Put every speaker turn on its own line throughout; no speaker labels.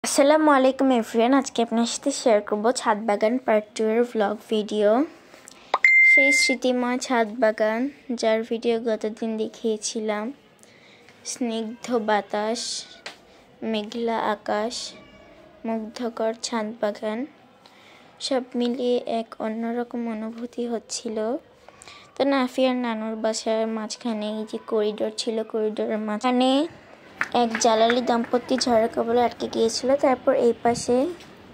আসসালামু আলাইকুম এভরিওয়ান। আজকে আপনার সাথে শেয়ার করব ছাদ বাগান পার্ট 2 এর ভ্লগ ভিডিও। সেই স্মৃতিময় ছাদ বাগান যার ভিডিও গতদিন দেখিয়েছিলাম। স্নিগ্ধ বাতাস, মেঘলা আকাশ, মুগ্ধকর ছাদ বাগান, সব মিলিয়ে এক অন্যরকম অনুভূতি হচ্ছিল। তো নাফিয়ার নানুর বাসার মাঝখানে এই যে করিডোর ছিল, করিডোরের মাঝখানে এক জালালি দম্পতি ঝড়ের কবলে আটকে গিয়েছিল। তারপর এই পাশে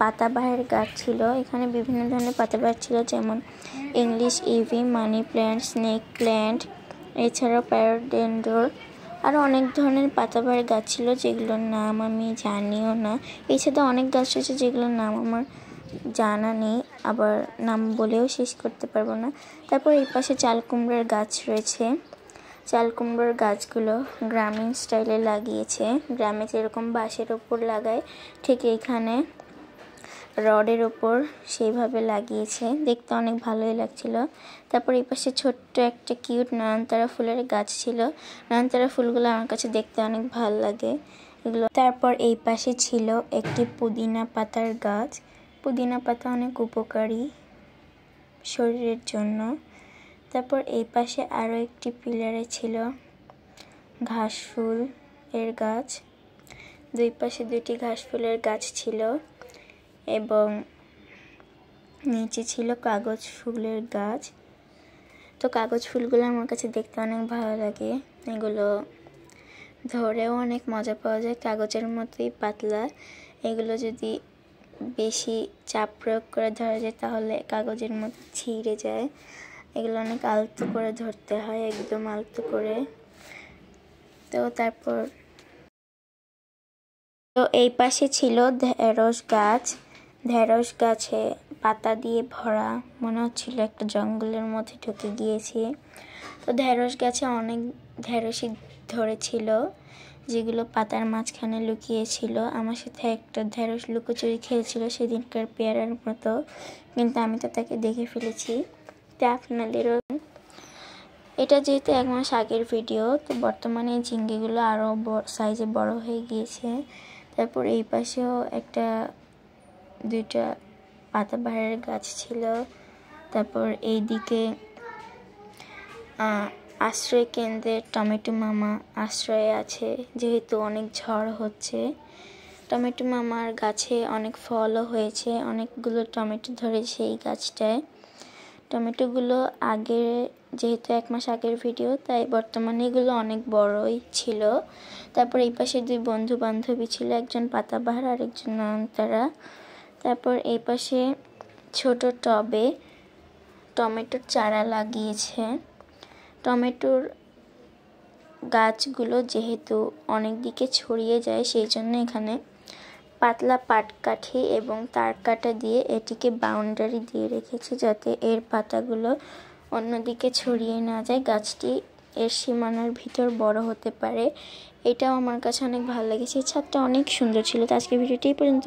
পাতাবাহার গাছ ছিল। এখানে বিভিন্ন ধরনের পাতাবাহার ছিল, যেমন English EV, money plant, snake plant, এছাড়াও প্যারাডেন্ড্রন, আরও অনেক ধরনের পাতাবাহার গাছ ছিল যেগুলোর নাম আমি জানিও না। এছাড়া অনেক গাছ রয়েছে যেগুলোর নাম আমার জানা নেই, আবার নাম বলেও শেষ করতে পারবো না। তারপর এই পাশে চাল কুমড়ার গাছ রয়েছে। চাল কুমড়োর গাছগুলো গ্রামীণ স্টাইলে লাগিয়েছে। গ্রামে যেরকম বাঁশের ওপর লাগায় ঠিক এখানে রডের ওপর সেইভাবে লাগিয়েছে। দেখতে অনেক ভালোই লাগছিল। তারপর এই পাশে ছোট্ট একটা কিউট নয়নতারা ফুলের গাছ ছিল। নয়নতারা ফুলগুলো আমার কাছে দেখতে অনেক ভালো লাগে এগুলো। তারপর এই পাশে ছিল একটি পুদিনা পাতার গাছ। পুদিনা পাতা অনেক উপকারী শরীরের জন্য। তারপর এই পাশে আরও একটি পিলারে ছিল ঘাস ফুল এর গাছ। দুই পাশে দুইটি ঘাস ফুলের গাছ ছিল এবং নিচে ছিল কাগজ ফুলের গাছ। তো কাগজ ফুলগুলো আমার কাছে দেখতে অনেক ভালো লাগে। এগুলো ধরেও অনেক মজা পাওয়া যায়, কাগজের মতোই পাতলা। এগুলো যদি বেশি চাপ প্রয়োগ করে ধরা যায় তাহলে কাগজের মতো ছিঁড়ে যায়। এগুলো অনেক আলতো করে ধরতে হয়, একদম আলতো করে। তো তারপর এই পাশে ছিল ঢেঁড়স গাছ। ঢেঁড়স গাছে পাতা দিয়ে ভরা, মনে হচ্ছিল একটা জঙ্গলের মধ্যে ঢুকে গিয়েছি। তো ঢেঁড়স গাছে অনেক ঢেঁড়সই ধরেছিল যেগুলো পাতার মাঝখানে লুকিয়েছিল। আমার সাথে একটা ঢেঁড়স লুকোচুরি খেলছিল সেদিনকার পেয়ারার মতো, কিন্তু আমি তো তাকে দেখে ফেলেছি। তো আপনাদেরও এটা যেহেতু 1 মাস আগের ভিডিও, তো বর্তমানে এই ঝিঙ্গেগুলো আরও সাইজে বড় হয়ে গিয়েছে। তারপর এই পাশেও দুইটা পাতাবাহারের গাছ ছিল। তারপর এইদিকে আশ্রয় কেন্দ্রে টমেটো মামা আশ্রয়ে আছে, যেহেতু অনেক ঝড় হচ্ছে। টমেটো মামার গাছে অনেক ফলও হয়েছে, অনেকগুলো টমেটো ধরেছে এই গাছটায়। টমেটোগুলো আগে যেহেতু 1 মাস আগের ভিডিও, তাই বর্তমানে এগুলো অনেক বড়ই ছিল। তারপর এই পাশে 2 বন্ধু বান্ধবী ছিল, একজন পাতাবাহার আর একজন নয়নতারা। তারপর এই পাশে ছোট টবে টমেটোর চারা লাগিয়েছে। টমেটোর গাছগুলো যেহেতু অনেক দিকে ছড়িয়ে যায়, সেই জন্য এখানে পাতলা পাটকাঠি এবং তার কাটা দিয়ে এটিকে বাউন্ডারি দিয়ে রেখেছে, যাতে এর পাতাগুলো অন্যদিকে ছড়িয়ে না যায়, গাছটি এর সীমানার ভিতর বড় হতে পারে। এটাও আমার কাছে অনেক ভালো লেগেছে। ছাদটা অনেক সুন্দর ছিল। তো আজকের ভিডিওটি এই পর্যন্ত।